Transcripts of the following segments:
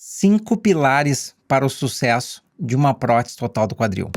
5 pilares para o sucesso de uma prótese total do quadril.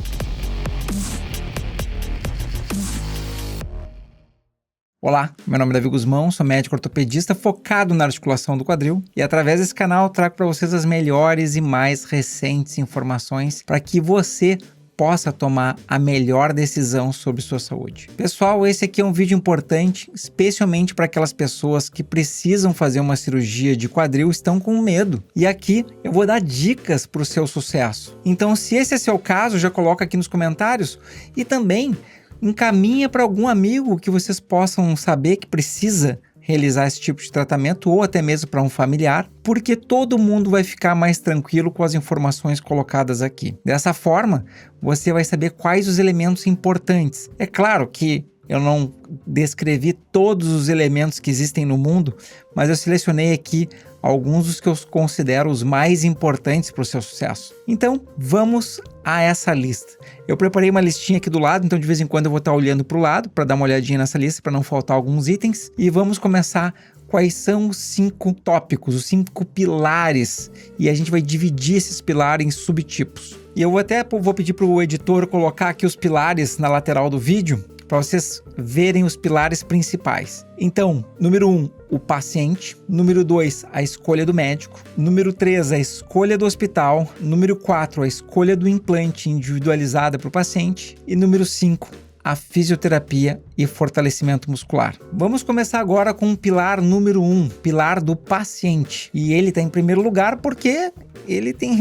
Olá, meu nome é Davi Guzmão, sou médico ortopedista focado na articulação do quadril e através desse canal trago para vocês as melhores e mais recentes informações para que você possa tomar a melhor decisão sobre sua saúde. Pessoal, esse aqui é um vídeo importante, especialmente para aquelas pessoas que precisam fazer uma cirurgia de quadril e estão com medo. E aqui eu vou dar dicas para o seu sucesso. Então, se esse é seu caso, já coloca aqui nos comentários e também encaminha para algum amigo que vocês possam saber que precisa realizar esse tipo de tratamento ou até mesmo para um familiar, porque todo mundo vai ficar mais tranquilo com as informações colocadas aqui. Dessa forma, você vai saber quais os elementos importantes. É claro que eu não descrevi todos os elementos que existem no mundo, mas eu selecionei aqui alguns dos que eu considero os mais importantes para o seu sucesso. Então, vamos a essa lista. Eu preparei uma listinha aqui do lado, então de vez em quando eu vou estar olhando para o lado para dar uma olhadinha nessa lista para não faltar alguns itens. E vamos começar quais são os 5 tópicos, os 5 pilares. E a gente vai dividir esses pilares em subtipos. E eu vou pedir para o editor colocar aqui os pilares na lateral do vídeo, para vocês verem os pilares principais. Então, número 1, o paciente. Número 2, a escolha do médico. Número 3, a escolha do hospital. Número 4, a escolha do implante individualizada para o paciente. E número 5, a fisioterapia e fortalecimento muscular. Vamos começar agora com o pilar número 1, pilar do paciente. E ele está em primeiro lugar porque ele tem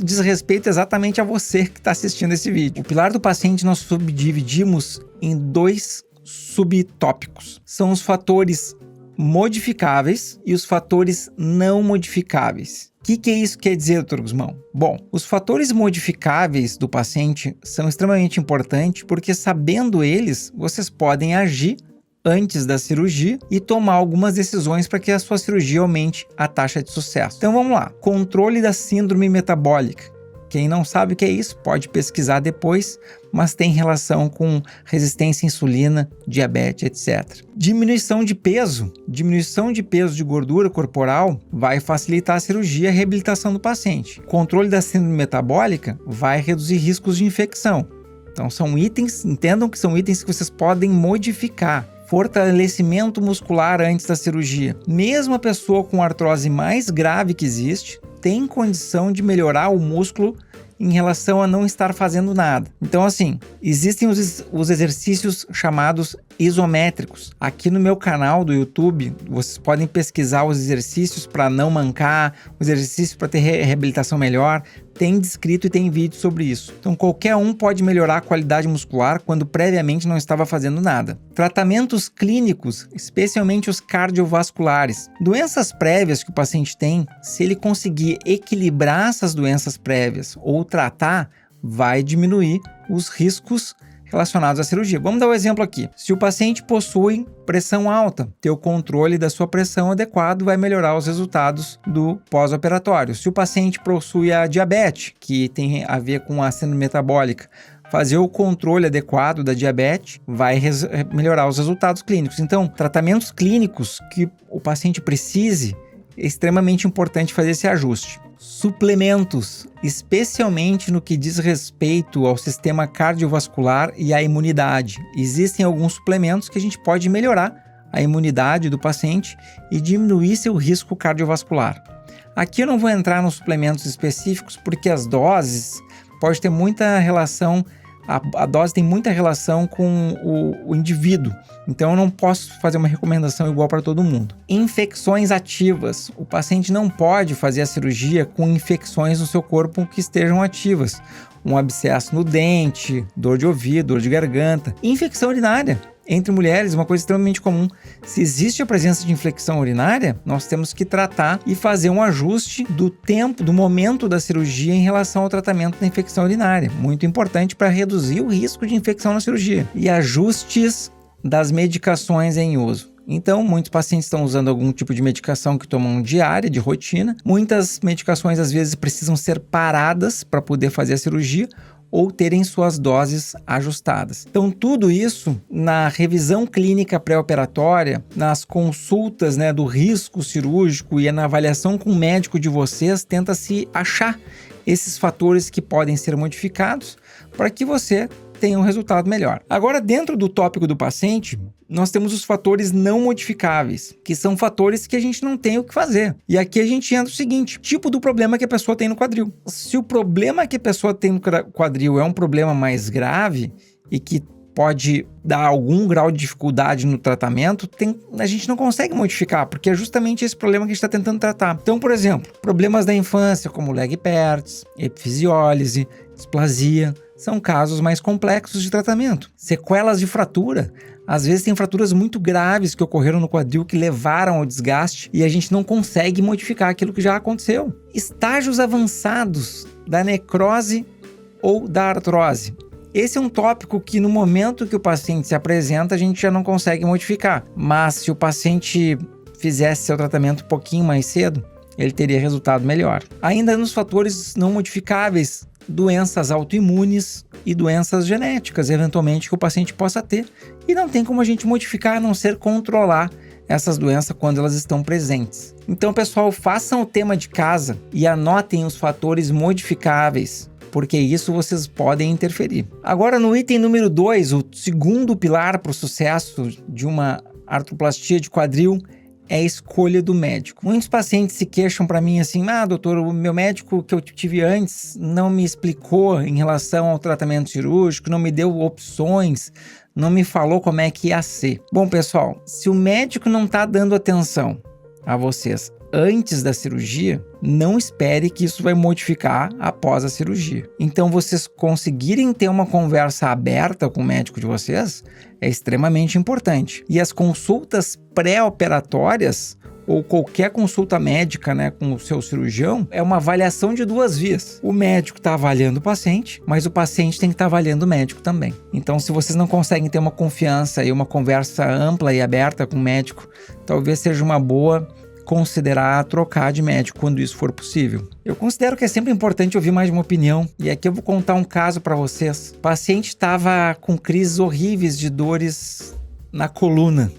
diz respeito exatamente a você que está assistindo esse vídeo. O pilar do paciente nós subdividimos em 2 subtópicos. São os fatores modificáveis e os fatores não modificáveis. O que isso quer dizer, doutor Guzmão? Bom, os fatores modificáveis do paciente são extremamente importantes porque, sabendo eles, vocês podem agir antes da cirurgia e tomar algumas decisões para que a sua cirurgia aumente a taxa de sucesso. Então vamos lá. Controle da síndrome metabólica. Quem não sabe o que é isso, pode pesquisar depois, mas tem relação com resistência à insulina, diabetes, etc. Diminuição de peso de gordura corporal vai facilitar a cirurgia e a reabilitação do paciente. Controle da síndrome metabólica vai reduzir riscos de infecção. Então são itens, entendam que são itens que vocês podem modificar. Fortalecimento muscular antes da cirurgia. Mesmo a pessoa com a artrose mais grave que existe, tem condição de melhorar o músculo em relação a não estar fazendo nada. Então, assim, existem os exercícios chamados isométricos. Aqui no meu canal do YouTube, vocês podem pesquisar os exercícios para não mancar, os exercícios para ter reabilitação melhor. Tem descrito e tem vídeo sobre isso. Então, qualquer um pode melhorar a qualidade muscular quando previamente não estava fazendo nada. Tratamentos clínicos, especialmente os cardiovasculares. Doenças prévias que o paciente tem, se ele conseguir equilibrar essas doenças prévias ou tratar, vai diminuir os riscos relacionados à cirurgia. Vamos dar um exemplo aqui. Se o paciente possui pressão alta, ter o controle da sua pressão adequado vai melhorar os resultados do pós-operatório. Se o paciente possui a diabetes, que tem a ver com a síndrome metabólica, fazer o controle adequado da diabetes vai melhorar os resultados clínicos. Então, tratamentos clínicos que o paciente precise, é extremamente importante fazer esse ajuste. Suplementos, especialmente no que diz respeito ao sistema cardiovascular e à imunidade. Existem alguns suplementos que a gente pode melhorar a imunidade do paciente e diminuir seu risco cardiovascular. Aqui eu não vou entrar nos suplementos específicos porque as doses podem ter muita relação. A dose tem muita relação com o indivíduo, então eu não posso fazer uma recomendação igual para todo mundo. Infecções ativas. O paciente não pode fazer a cirurgia com infecções no seu corpo que estejam ativas. Um abscesso no dente, dor de ouvido, dor de garganta. Infecção urinária. Entre mulheres, uma coisa extremamente comum. Se existe a presença de infecção urinária, nós temos que tratar e fazer um ajuste do tempo, do momento da cirurgia em relação ao tratamento da infecção urinária. Muito importante para reduzir o risco de infecção na cirurgia. E ajustes das medicações em uso. Então, muitos pacientes estão usando algum tipo de medicação que tomam diária, de rotina. Muitas medicações, às vezes, precisam ser paradas para poder fazer a cirurgia. ou terem suas doses ajustadas. Então, tudo isso na revisão clínica pré-operatória, nas consultas, né, do risco cirúrgico e na avaliação com o médico de vocês, tenta-se achar esses fatores que podem ser modificados para que você tenha um resultado melhor. Agora, dentro do tópico do paciente, nós temos os fatores não modificáveis, que são fatores que a gente não tem o que fazer. E aqui a gente entra o seguinte, tipo do problema que a pessoa tem no quadril. Se o problema que a pessoa tem no quadril é um problema mais grave e que pode dar algum grau de dificuldade no tratamento, a gente não consegue modificar, porque é justamente esse problema que a gente está tentando tratar. Então, por exemplo, problemas da infância, como Legg-Pertz, epifisiólise, displasia, são casos mais complexos de tratamento. Sequelas de fratura. Às vezes tem fraturas muito graves que ocorreram no quadril que levaram ao desgaste e a gente não consegue modificar aquilo que já aconteceu. Estágios avançados da necrose ou da artrose. Esse é um tópico que no momento que o paciente se apresenta, a gente já não consegue modificar. Mas se o paciente fizesse seu tratamento um pouquinho mais cedo, ele teria resultado melhor. Ainda nos fatores não modificáveis, doenças autoimunes e doenças genéticas, eventualmente, que o paciente possa ter. E não tem como a gente modificar, a não ser controlar essas doenças quando elas estão presentes. Então, pessoal, façam o tema de casa e anotem os fatores modificáveis, porque isso vocês podem interferir. Agora, no item número 2, o segundo pilar para o sucesso de uma artroplastia de quadril é a escolha do médico. Muitos pacientes se queixam para mim assim, doutor, o meu médico que eu tive antes não me explicou em relação ao tratamento cirúrgico, não me deu opções, não me falou como é que ia ser. Bom, pessoal, se o médico não está dando atenção a vocês antes da cirurgia, não espere que isso vai modificar após a cirurgia. Então, vocês conseguirem ter uma conversa aberta com o médico de vocês é extremamente importante. E as consultas pré-operatórias ou qualquer consulta médica, né, com o seu cirurgião, é uma avaliação de duas vias. O médico está avaliando o paciente, mas o paciente tem que estar avaliando o médico também. Então, se vocês não conseguem ter uma confiança e uma conversa ampla e aberta com o médico, talvez seja uma boa considerar trocar de médico quando isso for possível. Eu considero que é sempre importante ouvir mais de uma opinião, e aqui eu vou contar um caso para vocês. O paciente estava com crises horríveis de dores na coluna,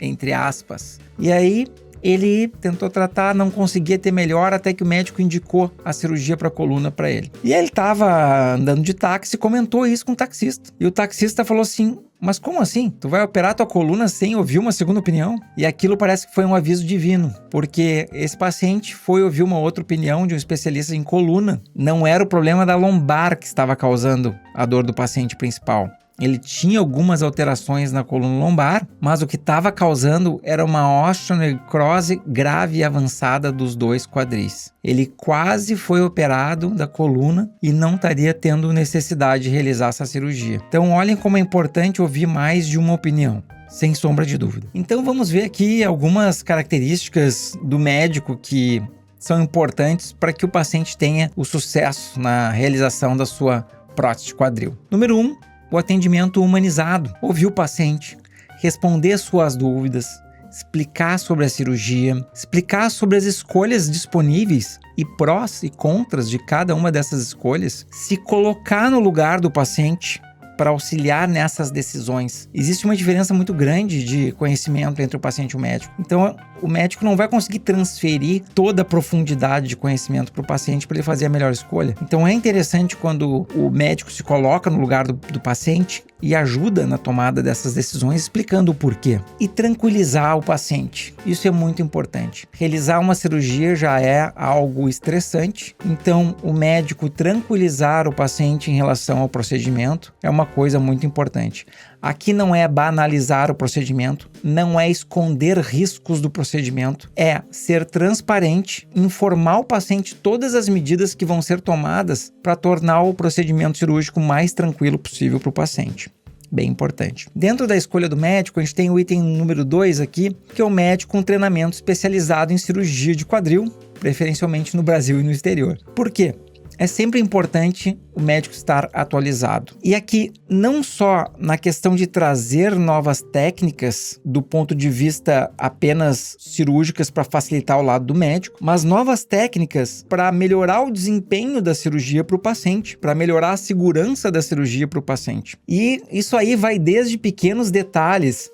entre aspas. E aí ele tentou tratar, não conseguia ter melhora, até que o médico indicou a cirurgia para a coluna para ele. E ele estava andando de táxi e comentou isso com o taxista. E o taxista falou assim, mas como assim? Tu vai operar tua coluna sem ouvir uma segunda opinião? E aquilo parece que foi um aviso divino, porque esse paciente foi ouvir uma outra opinião de um especialista em coluna. Não era o problema da lombar que estava causando a dor do paciente principal. Ele tinha algumas alterações na coluna lombar, mas o que estava causando era uma osteonecrose grave e avançada dos dois quadris. Ele quase foi operado da coluna e não estaria tendo necessidade de realizar essa cirurgia. Então, olhem como é importante ouvir mais de uma opinião. Sem sombra de dúvida. Então, vamos ver aqui algumas características do médico que são importantes para que o paciente tenha o sucesso na realização da sua prótese de quadril. Número 1. O atendimento humanizado, ouvir o paciente, responder suas dúvidas, explicar sobre a cirurgia, explicar sobre as escolhas disponíveis e prós e contras de cada uma dessas escolhas, se colocar no lugar do paciente para auxiliar nessas decisões. Existe uma diferença muito grande de conhecimento entre o paciente e o médico. Então, o médico não vai conseguir transferir toda a profundidade de conhecimento para o paciente para ele fazer a melhor escolha. Então, é interessante quando o médico se coloca no lugar do paciente e ajuda na tomada dessas decisões, explicando o porquê. E tranquilizar o paciente. Isso é muito importante. Realizar uma cirurgia já é algo estressante, então o médico tranquilizar o paciente em relação ao procedimento é uma coisa muito importante. Aqui não é banalizar o procedimento, não é esconder riscos do procedimento, é ser transparente, informar o paciente todas as medidas que vão ser tomadas para tornar o procedimento cirúrgico mais tranquilo possível para o paciente. Bem importante. Dentro da escolha do médico, a gente tem o item número 2 aqui, que é o médico com treinamento especializado em cirurgia de quadril, preferencialmente no Brasil e no exterior. Por quê? é sempre importante o médico estar atualizado. E aqui, não só na questão de trazer novas técnicas do ponto de vista apenas cirúrgicas para facilitar o lado do médico, mas novas técnicas para melhorar o desempenho da cirurgia para o paciente, para melhorar a segurança da cirurgia para o paciente. E isso aí vai desde pequenos detalhes,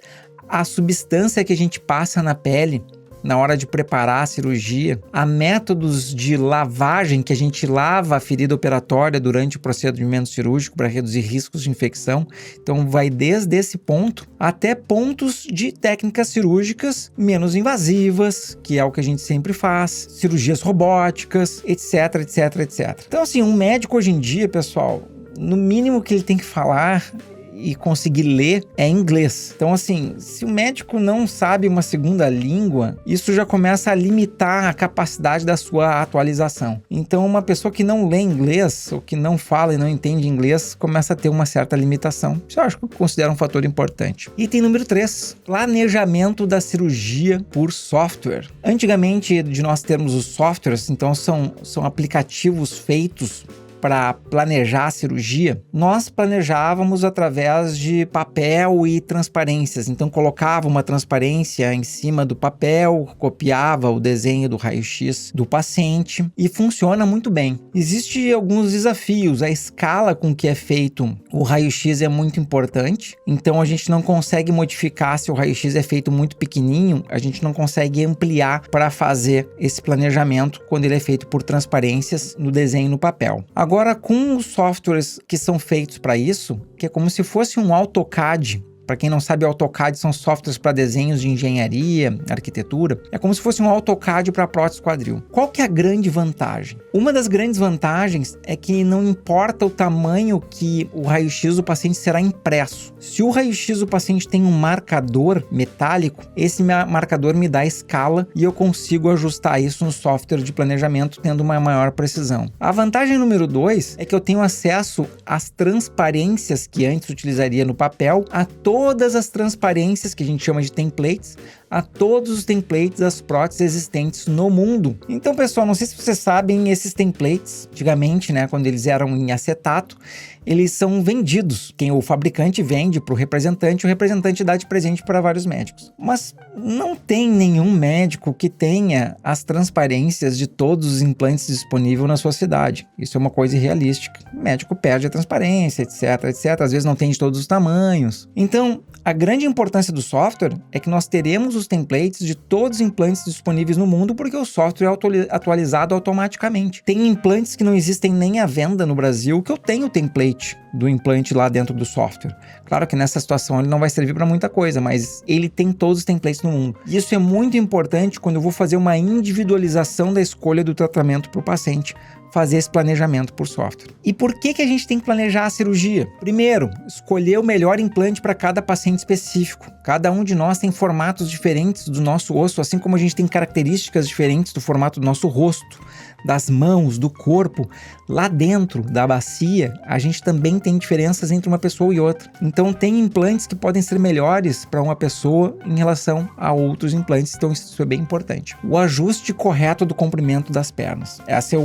a substância que a gente passa na pele na hora de preparar a cirurgia, a métodos de lavagem que a gente lava a ferida operatória durante o procedimento cirúrgico para reduzir riscos de infecção. Então vai desde esse ponto até pontos de técnicas cirúrgicas menos invasivas, que é o que a gente sempre faz, cirurgias robóticas, etc, etc, etc. Então assim, um médico hoje em dia, pessoal, no mínimo que ele tem que falar e conseguir ler é inglês. Então assim, se o médico não sabe uma segunda língua, isso já começa a limitar a capacidade da sua atualização. Então uma pessoa que não lê inglês, ou que não fala e não entende inglês, começa a ter uma certa limitação. Isso eu acho que eu considero um fator importante. Item número 3, planejamento da cirurgia por software. Antigamente, de nós termos os softwares, então são aplicativos feitos para planejar a cirurgia, nós planejávamos através de papel e transparências. Então colocava uma transparência em cima do papel, copiava o desenho do raio-x do paciente e funciona muito bem. Existem alguns desafios, a escala com que é feito o raio-x é muito importante, então a gente não consegue modificar se o raio-x é feito muito pequenininho, a gente não consegue ampliar para fazer esse planejamento quando ele é feito por transparências no desenho no papel. Agora, com os softwares que são feitos para isso, que é como se fosse um AutoCAD. Para quem não sabe, AutoCAD são softwares para desenhos de engenharia, arquitetura. É como se fosse um AutoCAD para prótese quadril. Qual que é a grande vantagem? Uma das grandes vantagens é que não importa o tamanho que o raio-x do paciente será impresso. Se o raio-x do paciente tem um marcador metálico, esse marcador me dá a escala e eu consigo ajustar isso no software de planejamento tendo uma maior precisão. A vantagem número 2 é que eu tenho acesso às transparências que antes utilizaria no papel, a todas as transparências que a gente chama de templates, a todos os templates das próteses existentes no mundo. Então, pessoal, não sei se vocês sabem, esses templates, antigamente, né, quando eles eram em acetato, eles são vendidos. Quem o fabricante vende para o representante dá de presente para vários médicos. Mas não tem nenhum médico que tenha as transparências de todos os implantes disponíveis na sua cidade. Isso é uma coisa irrealística. O médico perde a transparência, etc, etc. Às vezes não tem de todos os tamanhos. Então, a grande importância do software é que nós teremos os templates de todos os implantes disponíveis no mundo, porque o software é atualizado automaticamente. Tem implantes que não existem nem à venda no Brasil, que eu tenho o template do implante lá dentro do software. Claro que nessa situação ele não vai servir para muita coisa, mas ele tem todos os templates no mundo. E isso é muito importante quando eu vou fazer uma individualização da escolha do tratamento para o paciente, fazer esse planejamento por software. E por que a gente tem que planejar a cirurgia? Primeiro, escolher o melhor implante para cada paciente específico. Cada um de nós tem formatos diferentes do nosso osso, assim como a gente tem características diferentes do formato do nosso rosto, das mãos, do corpo. Lá dentro da bacia, a gente também tem diferenças entre uma pessoa e outra. Então tem implantes que podem ser melhores para uma pessoa em relação a outros implantes, então isso é bem importante. O ajuste correto do comprimento das pernas. Esse é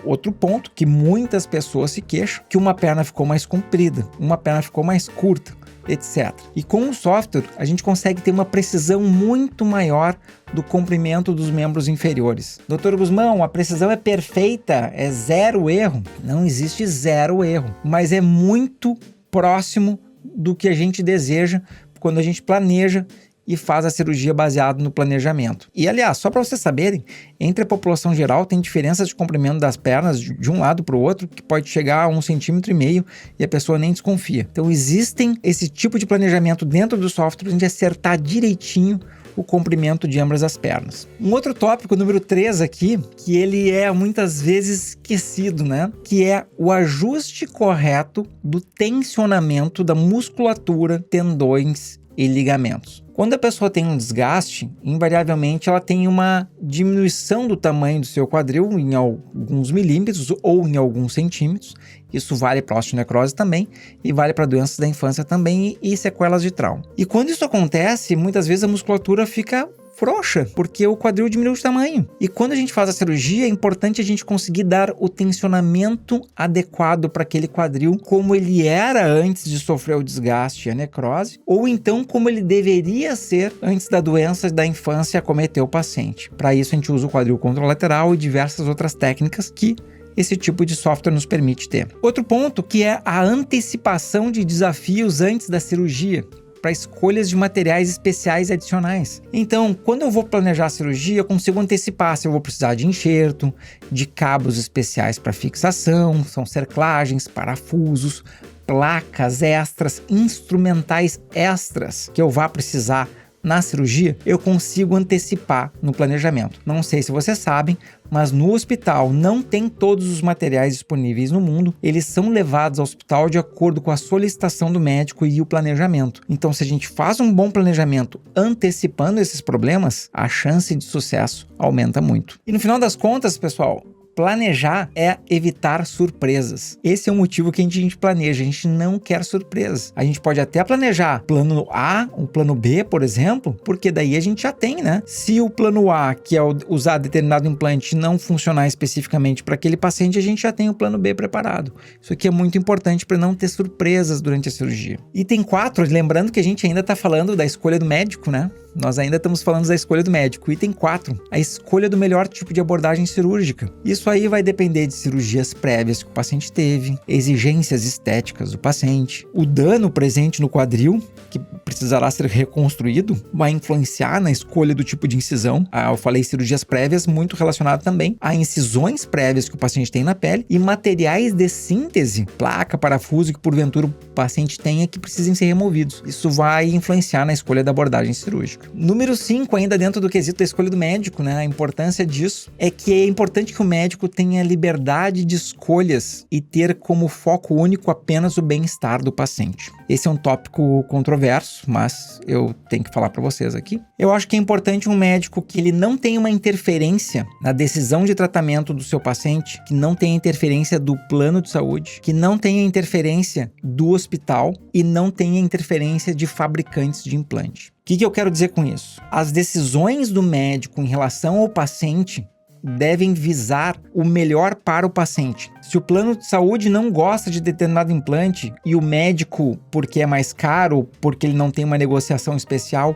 outro ponto que muitas pessoas se queixam, que uma perna ficou mais comprida, uma perna ficou mais curta, etc. E com o software, a gente consegue ter uma precisão muito maior do comprimento dos membros inferiores. Dr. Guzmão, a precisão é perfeita, é zero erro? Não existe zero erro, mas é muito próximo do que a gente deseja quando a gente planeja e faz a cirurgia baseada no planejamento. E aliás, só para vocês saberem, entre a população geral tem diferenças de comprimento das pernas de um lado para o outro que pode chegar a 1,5 cm e a pessoa nem desconfia. Então existem esse tipo de planejamento dentro do software para a gente acertar direitinho o comprimento de ambas as pernas. Um outro tópico, número 3 aqui, que ele é muitas vezes esquecido, né? Que é o ajuste correto do tensionamento da musculatura, tendões e ligamentos. Quando a pessoa tem um desgaste, invariavelmente ela tem uma diminuição do tamanho do seu quadril em alguns milímetros ou em alguns centímetros. Isso vale para osteonecrose também e vale para doenças da infância também e sequelas de trauma. E quando isso acontece, muitas vezes a musculatura fica frouxa, porque o quadril diminuiu de tamanho. E quando a gente faz a cirurgia, é importante a gente conseguir dar o tensionamento adequado para aquele quadril, como ele era antes de sofrer o desgaste e a necrose, ou então como ele deveria ser antes da doença da infância acometer o paciente. Para isso, a gente usa o quadril contralateral e diversas outras técnicas que esse tipo de software nos permite ter. Outro ponto que é a antecipação de desafios antes da cirurgia, para escolhas de materiais especiais adicionais. Então, quando eu vou planejar a cirurgia, eu consigo antecipar se eu vou precisar de enxerto, de cabos especiais para fixação, são cerclagens, parafusos, placas extras, instrumentais extras que eu vá precisar na cirurgia, eu consigo antecipar no planejamento. Não sei se vocês sabem, mas no hospital não tem todos os materiais disponíveis no mundo. Eles são levados ao hospital de acordo com a solicitação do médico e o planejamento. Então, se a gente faz um bom planejamento antecipando esses problemas, a chance de sucesso aumenta muito. E no final das contas, pessoal, planejar é evitar surpresas. Esse é o motivo que a gente planeja. A gente não quer surpresas. A gente pode até planejar plano A, um plano B, por exemplo, porque daí a gente já tem, né? Se o plano A, que é usar determinado implante, não funcionar especificamente para aquele paciente, a gente já tem o plano B preparado. Isso aqui é muito importante para não ter surpresas durante a cirurgia. Item 4, lembrando que a gente ainda está falando da escolha do médico, né? Nós ainda estamos falando da escolha do médico. Item 4, a escolha do melhor tipo de abordagem cirúrgica. Isso aí vai depender de cirurgias prévias que o paciente teve, exigências estéticas do paciente, o dano presente no quadril, que precisará ser reconstruído, vai influenciar na escolha do tipo de incisão. Eu falei cirurgias prévias, muito relacionado também a incisões prévias que o paciente tem na pele e materiais de síntese, placa, parafuso, que porventura o paciente tenha que precisem ser removidos. Isso vai influenciar na escolha da abordagem cirúrgica. Número 5, ainda dentro do quesito da escolha do médico, né? A importância disso é que é importante que o médico tenha liberdade de escolhas e ter como foco único apenas o bem-estar do paciente. Esse é um tópico controverso, mas eu tenho que falar para vocês aqui. Eu acho que é importante um médico que ele não tenha uma interferência na decisão de tratamento do seu paciente, que não tenha interferência do plano de saúde, que não tenha interferência do hospital e não tenha interferência de fabricantes de implante. O que eu quero dizer com isso? As decisões do médico em relação ao paciente devem visar o melhor para o paciente. Se o plano de saúde não gosta de determinado implante e o médico, porque é mais caro, porque ele não tem uma negociação especial,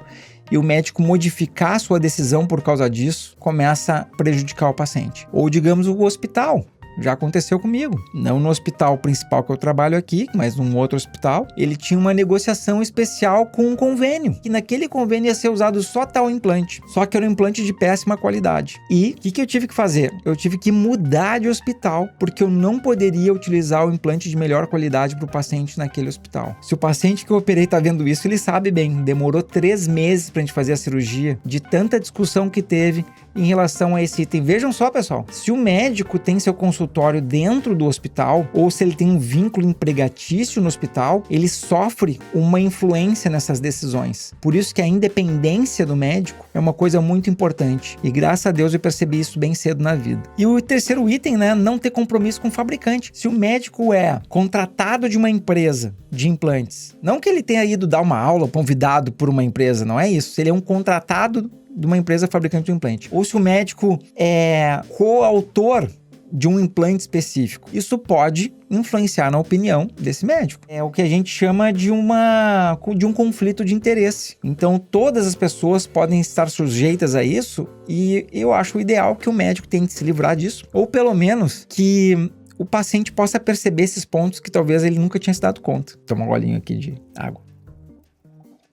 e o médico modificar a sua decisão por causa disso, começa a prejudicar o paciente. Ou, digamos, o hospital. Já aconteceu comigo. Não no hospital principal que eu trabalho aqui, mas num outro hospital. Ele tinha uma negociação especial com um convênio. E naquele convênio ia ser usado só tal implante. Só que era um implante de péssima qualidade. E o que eu tive que fazer? Eu tive que mudar de hospital, porque eu não poderia utilizar o implante de melhor qualidade para o paciente naquele hospital. Se o paciente que eu operei está vendo isso, ele sabe bem. Demorou 3 meses para a gente fazer a cirurgia, de tanta discussão que teve em relação a esse item. Vejam só, pessoal, se o médico tem seu consultório dentro do hospital, ou se ele tem um vínculo empregatício no hospital, ele sofre uma influência nessas decisões. Por isso que a independência do médico é uma coisa muito importante. E graças a Deus eu percebi isso bem cedo na vida. E o terceiro item, né, não ter compromisso com o fabricante. Se o médico é contratado de uma empresa de implantes, não que ele tenha ido dar uma aula convidado por uma empresa, não é isso. Se ele é um contratado de uma empresa fabricante de implante. Ou se o médico é coautor de um implante específico. Isso pode influenciar na opinião desse médico. É o que a gente chama de um conflito de interesse. Então, todas as pessoas podem estar sujeitas a isso e eu acho ideal que o médico tente se livrar disso, ou pelo menos que o paciente possa perceber esses pontos que talvez ele nunca tinha se dado conta. Vou tomar um golinho aqui de água.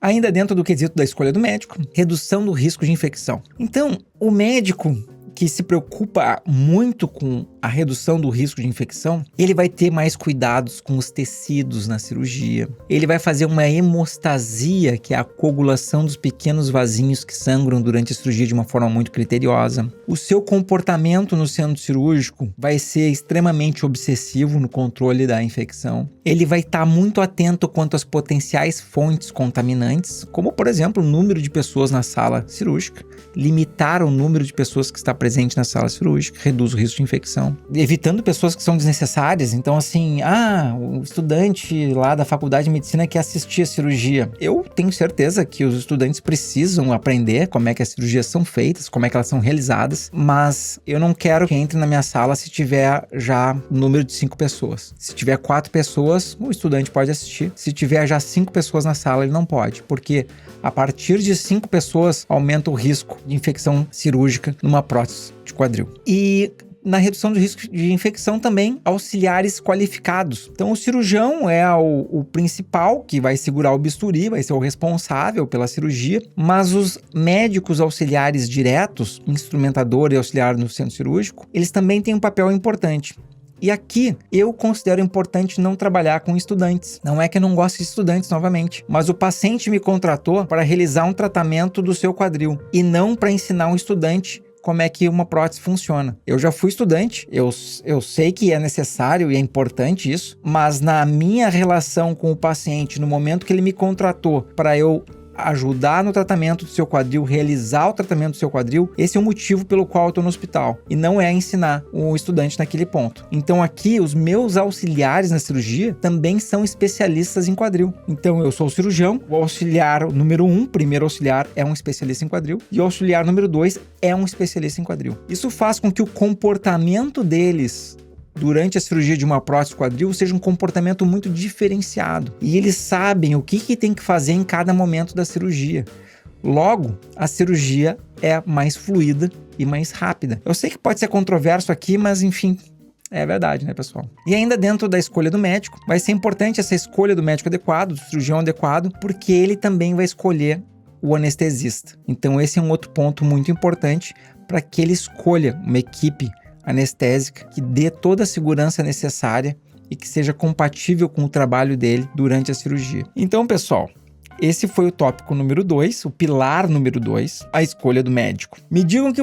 Ainda dentro do quesito da escolha do médico, redução do risco de infecção. Então, o médico que se preocupa muito com a redução do risco de infecção, ele vai ter mais cuidados com os tecidos na cirurgia. Ele vai fazer uma hemostasia, que é a coagulação dos pequenos vasinhos que sangram durante a cirurgia de uma forma muito criteriosa. O seu comportamento no centro cirúrgico vai ser extremamente obsessivo no controle da infecção. Ele vai estar muito atento quanto às potenciais fontes contaminantes, como, por exemplo, o número de pessoas na sala cirúrgica, limitar o número de pessoas que está presente presente na sala cirúrgica, reduz o risco de infecção, evitando pessoas que são desnecessárias. Então, assim, o estudante lá da faculdade de medicina quer assistir a cirurgia. Eu tenho certeza que os estudantes precisam aprender como é que as cirurgias são feitas, como é que elas são realizadas, mas eu não quero que entre na minha sala se tiver já número de 5 pessoas. Se tiver 4 pessoas, o estudante pode assistir. Se tiver já 5 pessoas na sala, ele não pode, porque a partir de 5 pessoas aumenta o risco de infecção cirúrgica numa prótese de quadril. E na redução do risco de infecção também, auxiliares qualificados. Então, o cirurgião é o principal que vai segurar o bisturi, vai ser o responsável pela cirurgia, mas os médicos auxiliares diretos, instrumentador e auxiliar no centro cirúrgico, eles também têm um papel importante. E aqui, eu considero importante não trabalhar com estudantes. Não é que eu não gosto de estudantes, novamente, mas o paciente me contratou para realizar um tratamento do seu quadril e não para ensinar um estudante como é que uma prótese funciona. Eu já fui estudante, eu sei que é necessário e é importante isso, mas na minha relação com o paciente, no momento que ele me contratou para eu ajudar no tratamento do seu quadril, realizar o tratamento do seu quadril, esse é o motivo pelo qual eu estou no hospital, e não é ensinar o estudante naquele ponto. Então aqui, os meus auxiliares na cirurgia também são especialistas em quadril. Então eu sou o cirurgião, o auxiliar número 1, primeiro auxiliar, é um especialista em quadril, e o auxiliar número 2 é um especialista em quadril. Isso faz com que o comportamento deles durante a cirurgia de uma prótese quadril seja um comportamento muito diferenciado. E eles sabem o que tem que fazer em cada momento da cirurgia. Logo, a cirurgia é mais fluida e mais rápida. Eu sei que pode ser controverso aqui, mas enfim, é verdade, né, pessoal? E ainda dentro da escolha do médico, vai ser importante essa escolha do médico adequado, do cirurgião adequado, porque ele também vai escolher o anestesista. Então esse é um outro ponto muito importante para que ele escolha uma equipe anestésica que dê toda a segurança necessária e que seja compatível com o trabalho dele durante a cirurgia. Então, pessoal, esse foi o tópico número 2, o pilar número 2, a escolha do médico. Me digam o que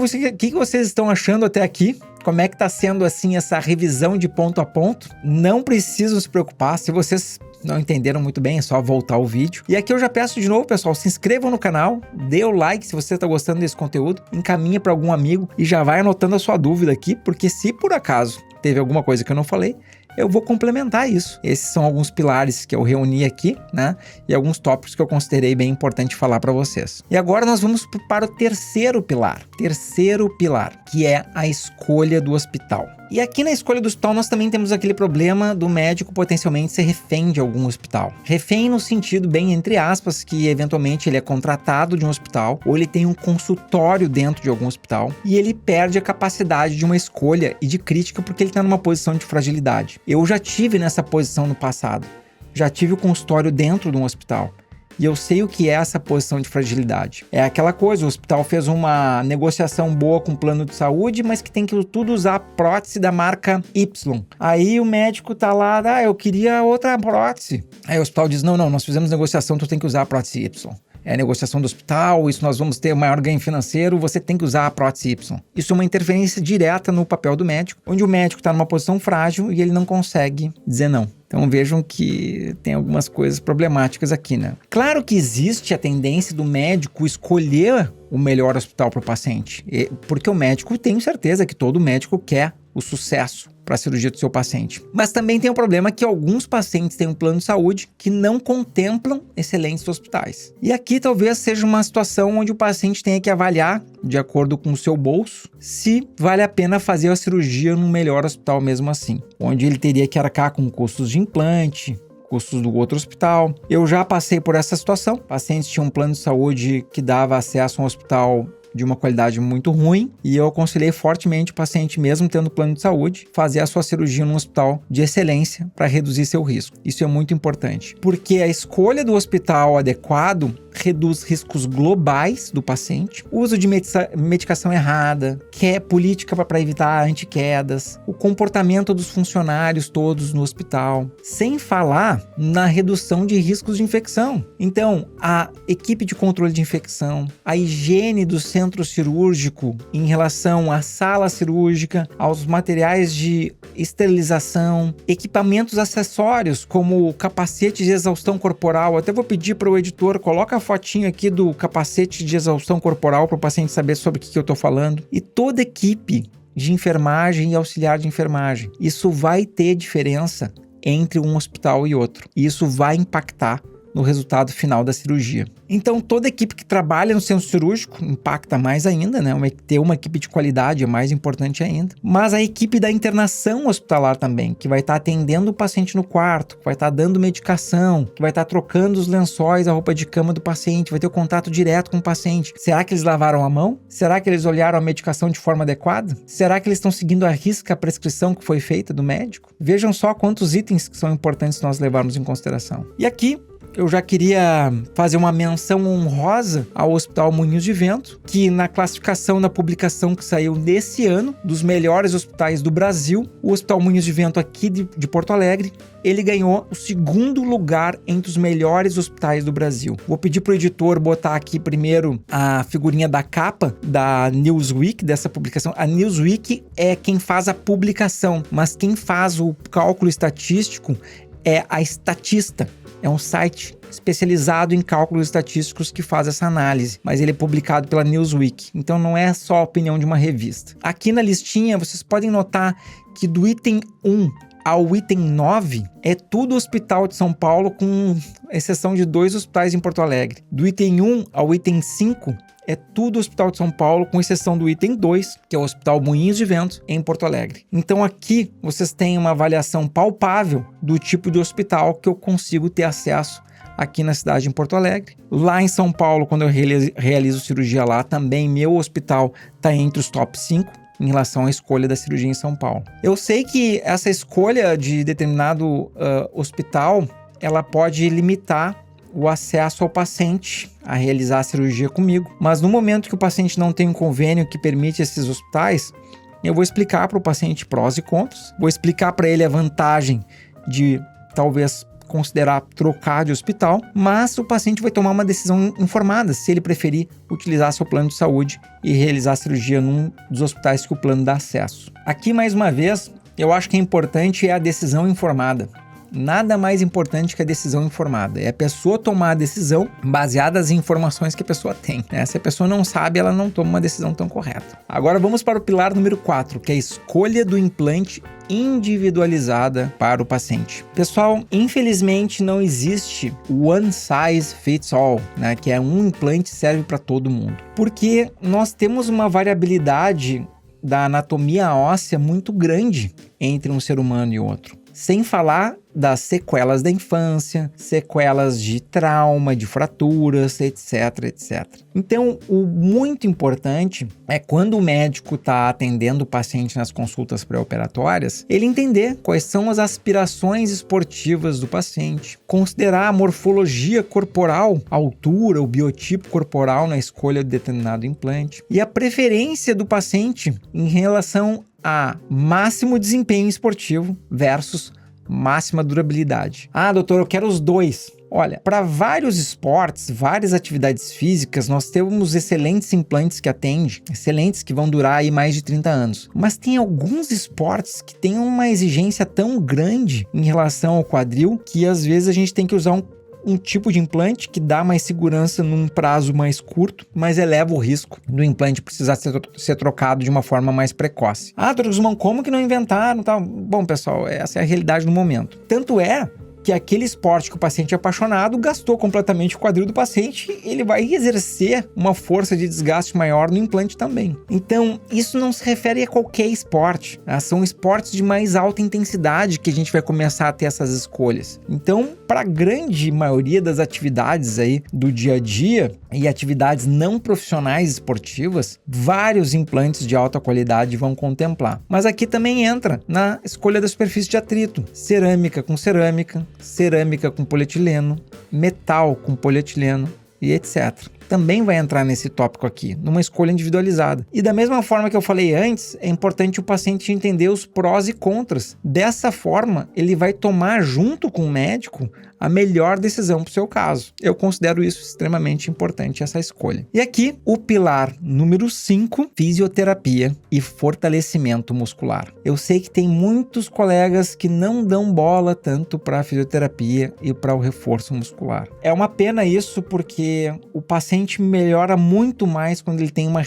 vocês estão achando até aqui. Como é que está sendo assim essa revisão de ponto a ponto? Não precisam se preocupar, se vocês não entenderam muito bem, é só voltar o vídeo. E aqui eu já peço de novo, pessoal, se inscrevam no canal, dê o like se você está gostando desse conteúdo, encaminha para algum amigo e já vai anotando a sua dúvida aqui, porque se por acaso teve alguma coisa que eu não falei, eu vou complementar isso. Esses são alguns pilares que eu reuni aqui, né? E alguns tópicos que eu considerei bem importante falar para vocês. E agora nós vamos para o terceiro pilar, que é a escolha do hospital. E aqui na escolha do hospital nós também temos aquele problema do médico potencialmente ser refém de algum hospital. Refém no sentido bem entre aspas, que eventualmente ele é contratado de um hospital ou ele tem um consultório dentro de algum hospital e ele perde a capacidade de uma escolha e de crítica porque ele está numa posição de fragilidade. Eu já tive nessa posição no passado. Já tive o consultório dentro de um hospital. E eu sei o que é essa posição de fragilidade. É aquela coisa, o hospital fez uma negociação boa com o plano de saúde, mas que tem que tudo usar prótese da marca Y. Aí o médico tá lá, eu queria outra prótese. Aí o hospital diz, não, nós fizemos negociação, tu tem que usar a prótese Y. É a negociação do hospital, isso nós vamos ter maior ganho financeiro, você tem que usar a prótese Y. Isso é uma interferência direta no papel do médico, onde o médico está numa posição frágil e ele não consegue dizer não. Então vejam que tem algumas coisas problemáticas aqui, né? Claro que existe a tendência do médico escolher o melhor hospital para o paciente, porque o médico tem certeza que todo médico quer o sucesso para a cirurgia do seu paciente. Mas também tem o problema que alguns pacientes têm um plano de saúde que não contemplam excelentes hospitais. E aqui talvez seja uma situação onde o paciente tenha que avaliar, de acordo com o seu bolso, se vale a pena fazer a cirurgia no melhor hospital mesmo assim, onde ele teria que arcar com custos de implante, custos do outro hospital. Eu já passei por essa situação. Pacientes tinham um plano de saúde que dava acesso a um hospital de uma qualidade muito ruim e eu aconselhei fortemente o paciente, mesmo tendo plano de saúde, fazer a sua cirurgia num hospital de excelência para reduzir seu risco. Isso é muito importante, porque a escolha do hospital adequado reduz riscos globais do paciente, uso de medicação errada, política para evitar antiquedas, o comportamento dos funcionários todos no hospital, sem falar na redução de riscos de infecção. Então, a equipe de controle de infecção, a higiene dos centros centro cirúrgico em relação à sala cirúrgica, aos materiais de esterilização, equipamentos acessórios como capacete de exaustão corporal. Até vou pedir para o editor, coloca a fotinho aqui do capacete de exaustão corporal para o paciente saber sobre o que eu estou falando. E toda equipe de enfermagem e auxiliar de enfermagem. Isso vai ter diferença entre um hospital e outro. E isso vai impactar no resultado final da cirurgia. Então, toda equipe que trabalha no centro cirúrgico impacta mais ainda, né? Ter uma equipe de qualidade é mais importante ainda. Mas a equipe da internação hospitalar também, que vai estar atendendo o paciente no quarto, que vai estar dando medicação, que vai estar trocando os lençóis, a roupa de cama do paciente, vai ter o contato direto com o paciente. Será que eles lavaram a mão? Será que eles olharam a medicação de forma adequada? Será que eles estão seguindo à risca a prescrição que foi feita do médico? Vejam só quantos itens que são importantes nós levarmos em consideração. E aqui, eu já queria fazer uma menção honrosa ao Hospital Moinhos de Vento, que na classificação da publicação que saiu nesse ano, dos melhores hospitais do Brasil, o Hospital Moinhos de Vento aqui de Porto Alegre, ele ganhou o 2º lugar entre os melhores hospitais do Brasil. Vou pedir para o editor botar aqui primeiro a figurinha da capa da Newsweek, dessa publicação. A Newsweek é quem faz a publicação, mas quem faz o cálculo estatístico é a Statista. É um site especializado em cálculos estatísticos que faz essa análise, mas ele é publicado pela Newsweek, então não é só a opinião de uma revista. Aqui na listinha vocês podem notar que do item 1 ao item 9 é tudo Hospital de São Paulo, com exceção de 2 hospitais em Porto Alegre. Do item 1 ao item 5 é tudo Hospital de São Paulo, com exceção do item 2, que é o Hospital Moinhos de Vento, em Porto Alegre. Então aqui vocês têm uma avaliação palpável do tipo de hospital que eu consigo ter acesso aqui na cidade em Porto Alegre. Lá em São Paulo, quando eu realizo cirurgia lá, também meu hospital está entre os top 5 em relação à escolha da cirurgia em São Paulo. Eu sei que essa escolha de determinado hospital, ela pode limitar o acesso ao paciente a realizar a cirurgia comigo. Mas no momento que o paciente não tem um convênio que permite esses hospitais, eu vou explicar para o paciente prós e contras, vou explicar para ele a vantagem de talvez considerar trocar de hospital, mas o paciente vai tomar uma decisão informada se ele preferir utilizar seu plano de saúde e realizar a cirurgia num dos hospitais que o plano dá acesso. Aqui, mais uma vez, eu acho que é importante a decisão informada. Nada mais importante que a decisão informada. É a pessoa tomar a decisão baseada nas informações que a pessoa tem, né? Se a pessoa não sabe, ela não toma uma decisão tão correta. Agora vamos para o pilar número 4, que é a escolha do implante individualizada para o paciente. Pessoal, infelizmente não existe one size fits all, né? Que é um implante serve para todo mundo. Porque nós temos uma variabilidade da anatomia óssea muito grande entre um ser humano e outro. Sem falar das sequelas da infância, sequelas de trauma, de fraturas, etc, etc. Então, o muito importante é quando o médico está atendendo o paciente nas consultas pré-operatórias, ele entender quais são as aspirações esportivas do paciente, considerar a morfologia corporal, a altura, o biotipo corporal na escolha de determinado implante e a preferência do paciente em relação a máximo desempenho esportivo versus máxima durabilidade. Ah, doutor, eu quero os dois. Olha, para vários esportes, várias atividades físicas, nós temos excelentes implantes que atendem, excelentes que vão durar aí mais de 30 anos. Mas tem alguns esportes que têm uma exigência tão grande em relação ao quadril que às vezes a gente tem que usar um tipo de implante que dá mais segurança num prazo mais curto, mas eleva o risco do implante precisar ser trocado de uma forma mais precoce. Ah, doutor Guzmão, como que não inventaram? Tal? Bom, pessoal, essa é a realidade do momento. Tanto é que aquele esporte que o paciente é apaixonado gastou completamente o quadril do paciente, ele vai exercer uma força de desgaste maior no implante também. Então, isso não se refere a qualquer esporte, tá? São esportes de mais alta intensidade que a gente vai começar a ter essas escolhas. Então, para a grande maioria das atividades aí do dia a dia e atividades não profissionais esportivas, vários implantes de alta qualidade vão contemplar. Mas aqui também entra na escolha da superfície de atrito, cerâmica com cerâmica, cerâmica com polietileno, metal com polietileno e etc. também vai entrar nesse tópico aqui, numa escolha individualizada. E da mesma forma que eu falei antes, é importante o paciente entender os prós e contras. Dessa forma, ele vai tomar junto com o médico a melhor decisão para o seu caso. Eu considero isso extremamente importante, essa escolha. E aqui, o pilar número 5, fisioterapia e fortalecimento muscular. Eu sei que tem muitos colegas que não dão bola tanto para a fisioterapia e para o reforço muscular. É uma pena isso, porque o paciente melhora muito mais quando ele tem uma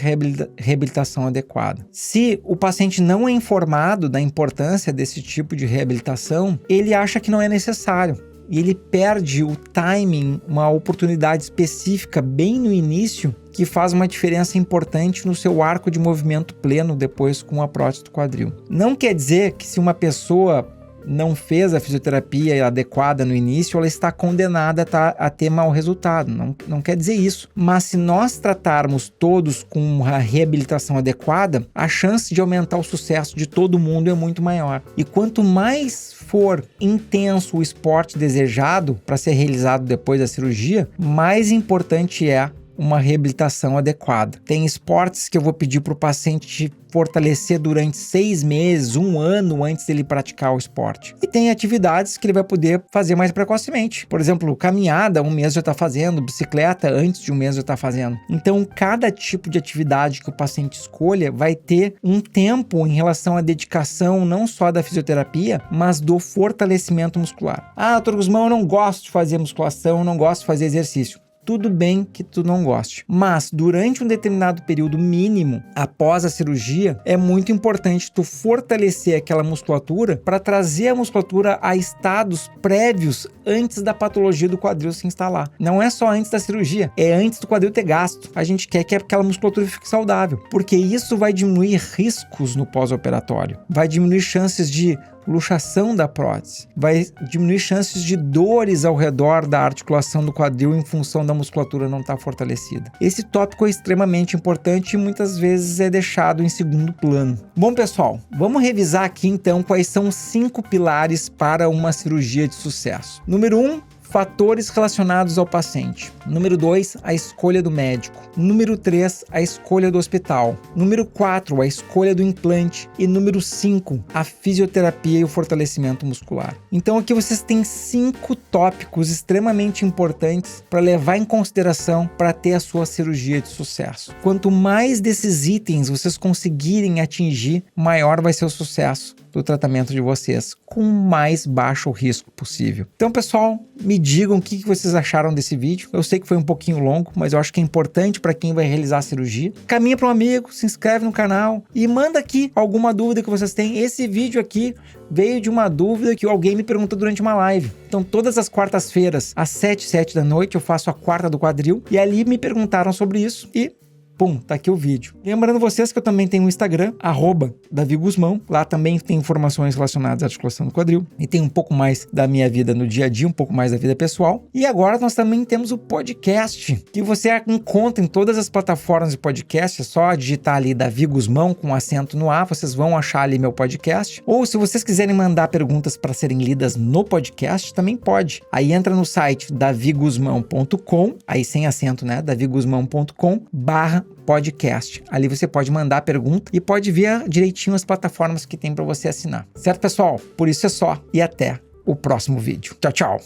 reabilitação adequada. Se o paciente não é informado da importância desse tipo de reabilitação, ele acha que não é necessário. E ele perde o timing, uma oportunidade específica bem no início, que faz uma diferença importante no seu arco de movimento pleno depois com a prótese do quadril. Não quer dizer que se uma pessoa não fez a fisioterapia adequada no início, ela está condenada a ter mau resultado. Não quer dizer isso. Mas se nós tratarmos todos com uma reabilitação adequada, a chance de aumentar o sucesso de todo mundo é muito maior. E quanto mais for intenso o esporte desejado para ser realizado depois da cirurgia, mais importante é uma reabilitação adequada. Tem esportes que eu vou pedir para o paciente fortalecer durante 6 meses, 1 ano antes dele praticar o esporte. E tem atividades que ele vai poder fazer mais precocemente. Por exemplo, caminhada, 1 mês já está fazendo, bicicleta, antes de 1 mês já está fazendo. Então, cada tipo de atividade que o paciente escolha vai ter um tempo em relação à dedicação, não só da fisioterapia, mas do fortalecimento muscular. Doutor Guzmão, eu não gosto de fazer musculação, eu não gosto de fazer exercício. Tudo bem que tu não goste, mas durante um determinado período mínimo após a cirurgia, é muito importante tu fortalecer aquela musculatura para trazer a musculatura a estados prévios antes da patologia do quadril se instalar. Não é só antes da cirurgia, é antes do quadril ter gasto. A gente quer que aquela musculatura fique saudável, porque isso vai diminuir riscos no pós-operatório, vai diminuir chances de luxação da prótese, vai diminuir chances de dores ao redor da articulação do quadril em função da musculatura não estar fortalecida. Esse tópico é extremamente importante e muitas vezes é deixado em segundo plano. Bom, pessoal, vamos revisar aqui então quais são os 5 pilares para uma cirurgia de sucesso. Número 1, fatores relacionados ao paciente. Número 2, a escolha do médico. Número 3, a escolha do hospital. Número 4, a escolha do implante. E número 5, a fisioterapia e o fortalecimento muscular. Então aqui vocês têm 5 tópicos extremamente importantes para levar em consideração para ter a sua cirurgia de sucesso. Quanto mais desses itens vocês conseguirem atingir, maior vai ser o sucesso do tratamento de vocês, com o mais baixo risco possível. Então, pessoal, me digam o que vocês acharam desse vídeo. Eu sei que foi um pouquinho longo, mas eu acho que é importante para quem vai realizar a cirurgia. Caminha para um amigo, se inscreve no canal e manda aqui alguma dúvida que vocês têm. Esse vídeo aqui veio de uma dúvida que alguém me perguntou durante uma live. Então, todas as quartas-feiras, às 7 da noite, eu faço a quarta do quadril e ali me perguntaram sobre isso e pum, tá aqui o vídeo. Lembrando vocês que eu também tenho um Instagram, @DaviGuzmão. Lá também tem informações relacionadas à articulação do quadril. E tem um pouco mais da minha vida no dia a dia, um pouco mais da vida pessoal. E agora nós também temos o podcast, que você encontra em todas as plataformas de podcast. É só digitar ali Davi Guzmão com acento no A, vocês vão achar ali meu podcast. Ou se vocês quiserem mandar perguntas para serem lidas no podcast, também pode. Aí entra no site daviguzmão.com, aí sem acento, né? daviguzmão.com/podcast. Ali você pode mandar a pergunta e pode ver direitinho as plataformas que tem para você assinar. Certo, pessoal? Por isso é só e até o próximo vídeo. Tchau, tchau!